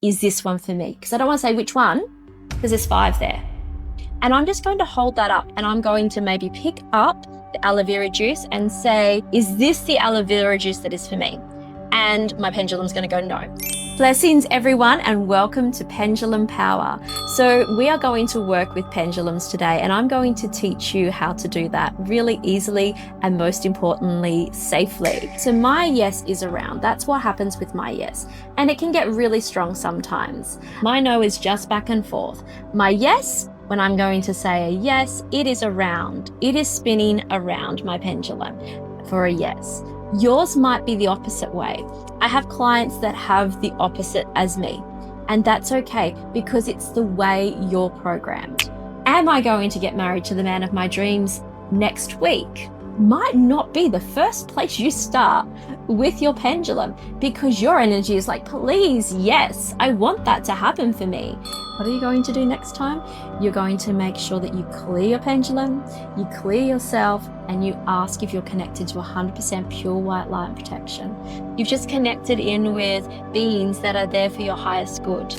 is this one for me? Because I don't want to say which one, because there's 5 there. And I'm just going to hold that up, and I'm going to maybe pick up the aloe vera juice and say, is this the aloe vera juice that is for me? And my pendulum's going to go no. Blessings everyone, and welcome to Pendulum Power. So we are going to work with pendulums today, and I'm going to teach you how to do that really easily and most importantly, safely. So my yes is around. That's what happens with my yes. And it can get really strong sometimes. My no is just back and forth. My yes, when I'm going to say a yes, it is around. It is spinning around my pendulum for a yes. Yours might be the opposite way. I have clients that have the opposite as me, and that's okay because it's the way you're programmed. Am I going to get married to the man of my dreams next week? Might not be the first place you start with your pendulum, because your energy is like, please, yes, I want that to happen for me. What are you going to do next time? You're going to make sure that you clear your pendulum, you clear yourself, and you ask if you're connected to 100% pure white light protection. You've just connected in with beings that are there for your highest good.